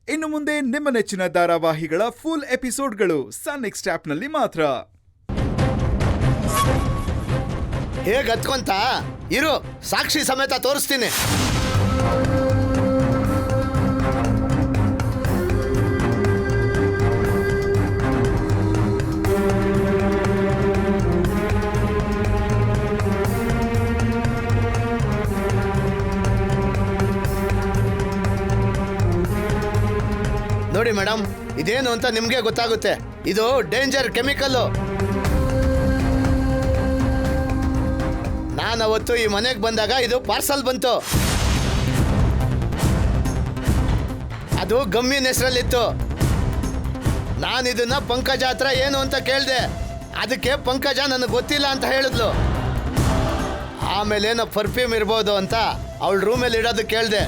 ಇನ್ನು ಮುಂದೆ ನಿಮ್ಮ ನೆಚ್ಚಿನ ಧಾರಾವಾಹಿಗಳ ಫುಲ್ ಎಪಿಸೋಡ್ಗಳು ಸನ್ ನೆಕ್ಸ್ಟ್ ಆಪ್ನಲ್ಲಿ ಮಾತ್ರ. ಹೇಗೆ ಹತ್ಕೊಂತ ಇರು, ಸಾಕ್ಷಿ ಸಮೇತ ತೋರಿಸ್ತೀನಿ. ನೋಡಿ ಮೇಡಮ್, ಇದೇನು ಅಂತ ನಿಮ್ಗೆ ಗೊತ್ತಾಗುತ್ತೆ. ಇದು ಡೇಂಜರ್ ಕೆಮಿಕಲ್ಲು. ನಾನು ಅವತ್ತು ಈ ಮನೆಗೆ ಬಂದಾಗ ಇದು ಪಾರ್ಸಲ್ ಬಂತು. ಅದು ಗಮ್ಯನ ಹೆಸರಲ್ಲಿತ್ತು. ನಾನು ಇದನ್ನ ಪಂಕಜ ಹತ್ರ ಏನು ಅಂತ ಕೇಳಿದೆ. ಅದಕ್ಕೆ ಪಂಕಜ ನನಗೆ ಗೊತ್ತಿಲ್ಲ ಅಂತ ಹೇಳಿದ್ಲು. ಆಮೇಲೆ ಏನೋ ಪರ್ಫ್ಯೂಮ್ ಇರ್ಬೋದು ಅಂತ ಅವಳ ರೂಮಲ್ಲಿ ಇಡೋದು ಕೇಳಿದೆ.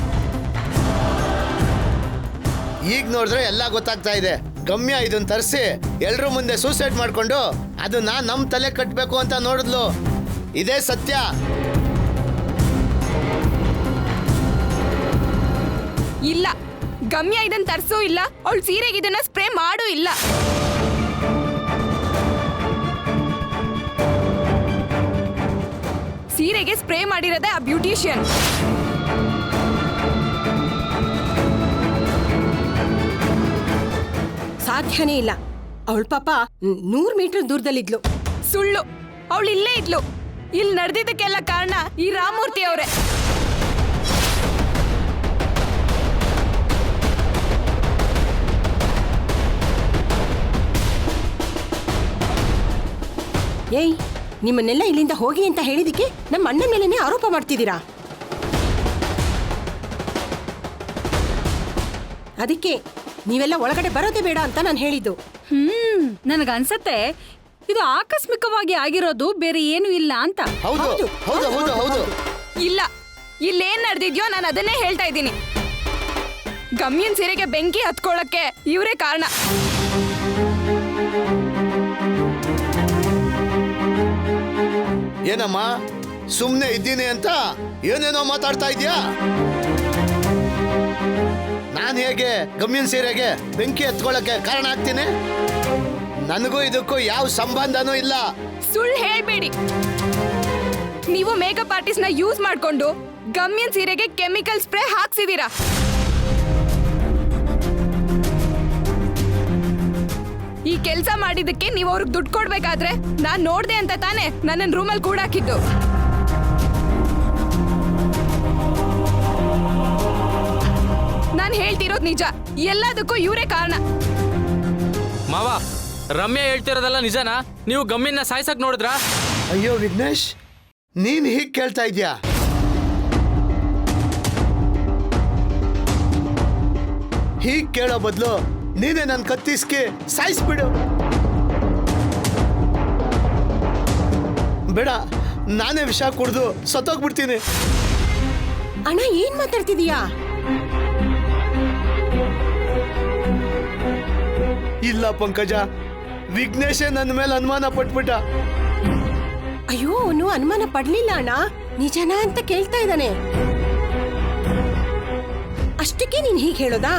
ಈಗ ನೋಡಿದ್ರೆ ಎಲ್ಲ ಗೊತ್ತಾಗ್ತಾ ಇದೆ. ಗಮ್ಯ ಇದನ್ನ ತರಿಸಿ ಎಲ್ರ ಮುಂದೆ ಸೂಸೈಡ್ ಮಾಡ್ಕೊಂಡು ಅದನ್ನ ನಮ್ಮ ತಲೆ ಕಟ್ಟಬೇಕು ಅಂತ ನೋಡಿದ್ಲು. ಇದೇ ಸತ್ಯ. ಇಲ್ಲ, ಗಮ್ಯ ಇದನ್ನ ತರಿಸೂ ಇಲ್ಲ, ಅವಳು ಸೀರೆಗೆ ಇದನ್ನ ಸ್ಪ್ರೇ ಮಾಡೂ ಇಲ್ಲ. ಸೀರೆಗೆ ಸ್ಪ್ರೇ ಮಾಡಿರೋದೇ ಆ ಬ್ಯೂಟಿಷಿಯನ್. ಸಾಧ್ಯನೇ ಇಲ್ಲ. ಅವಳ ಪಾಪ 100 ಮೀಟರ್ ದೂರದಲ್ಲಿದ್ಲು. ಸುಳ್ಳು, ಅವಳು ಇಲ್ಲೇ ಇದ್ಲು. ಇಲ್ಲಿ ನಡೆದಿದ್ದಕ್ಕೆಲ್ಲ ಕಾರಣ ಈ ರಾಮಮೂರ್ತಿ ಅವರೇ. ಏಯ್, ನಿಮ್ಮನ್ನೆಲ್ಲ ಇಲ್ಲಿಂದ ಹೋಗಿ ಅಂತ ಹೇಳಿದಕ್ಕೆ ನಮ್ಮ ಅಣ್ಣ ಮೇಲೇನೆ ಆರೋಪ ಮಾಡ್ತಿದ್ದೀರಾ? ಅದಕ್ಕೆ ನೀವೆಲ್ಲ ಒಳಗಡೆ ಬರೋದೇ ಬೇಡ ಅಂತ ನಾನು ಹೇಳಿದ್ದು. ನನಗನ್ಸತ್ತೆ ಇದು ಆಕಸ್ಮಿಕವಾಗಿ ಆಗಿರೋದು, ಬೇರೆ ಏನು ಇಲ್ಲ ಅಂತ. ಹೌದು ಹೌದು ಹೌದು ಹೌದು. ಇಲ್ಲ, ಇಲ್ಲೇನ್ ನಡೆದಿದ್ಯೋ ನಾನು ಅದನ್ನೇ ಹೇಳ್ತಾ ಇದ್ದೀನಿ. ಗಮ್ಯನ್ ಸೀರೆಗೆ ಬೆಂಕಿ ಹತ್ಕೊಳ್ಳಕ್ಕೆ ಇವರೇ ಕಾರಣ. ಏನಮ್ಮ ಸುಮ್ಮನೆ ಇದ್ದೀನಿ ಅಂತ ಏನೇನೋ ಮಾತಾಡ್ತಾ ಇದೀಯಾ? ನಾನು ಹೇಗೆ ಗಮ್ಯನ್ ಸೀರೆಗೆ ಬೆಂಕಿ ಹತ್ಕೊಳ್ಳಕ್ಕೆ ಕಾರಣ ಆಗ್ತೀನಿ? ನನಗೂ ಇದಕ್ಕೂ ಯಾವ ಸಂಬಂಧನೂ ಇಲ್ಲ. ಸುಳ್ಳು ಹೇಳ್ಬೇಡಿ. ನೀವು ಮೇಕಪ್ ಆರ್ಟಿಸ್ಟ್ ನ ಯೂಸ್ ಮಾಡ್ಕೊಂಡು ಗಮ್ಯನ್ ಸೀರೆಗೆ ಕೆಮಿಕಲ್ ಸ್ಪ್ರೇ ಹಾಕ್ಸಿದೀರಾ. ಈ ಕೆಲಸ ಮಾಡಿದಕ್ಕೆ ನೀವು ಅವ್ರಿಗೆ ದುಡ್ಡು ಕೊಡ್ಬೇಕಾದ್ರೆ ನಾನ್ ನೋಡ್ದೆ ಅಂತ ತಾನೇ ನನ್ನ ರೂಮಲ್ಲಿ ಕೂಡ ಹಾಕಿದ್ದು. ನಾನು ಹೇಳ್ತಿರೋದು ನಿಜ. ಎಲ್ಲದಕ್ಕೂ ಇವರೇ ಕಾರಣ. ಮಾವ, ರಮ್ಯಾ ಹೇಳ್ತಿರೋದಲ್ಲ ನಿಜನಾ? ನೀವು ಗಮ್ಯನ್ನ ಸಾಯ್ಸಕ್ ನೋಡಿದ್ರಾ? ಅಯ್ಯೋ ವಿಘ್ನೇಶ್, ನೀನ್ ಹೀಗ್ ಕೇಳ್ತಾ ಇದ್ಯಾ? ಹೀಗ್ ಕೇಳೋ ಬದಲು ನೀನೇ ನನ್ ಕತ್ತಿಸ್ಕಿ ಸಾಯಿಸ್ಬಿಡು. ಬೇಡ, ನಾನೇ ವಿಷ ಕುಡ್ದು ಸತ್ತೋಗ್ಬಿಡ್ತೀನಿ. ಅಣ್ಣ, ಏನ್ ಮಾತಾಡ್ತಿದೀಯಾ? ಇಲ್ಲ ಪಂಕಜ, ವಿಘ್ನೇಶೇ ನನ್ನ ಮೇಲೆ ಅನುಮಾನ ಪಟ್ಬಿಟ್ಟ. ಅಯ್ಯೋ, ಅವನು ಅನುಮಾನ ಪಡ್ಲಿಲ್ಲ ಅಣ್ಣ, ನಿಜನಾ ಅಂತ ಕೇಳ್ತಾ ಇದ್ದಾನೆ. ಅಷ್ಟಕ್ಕೆ ನೀನ್ ಹೀಗೆ ಹೇಳೋದಾ?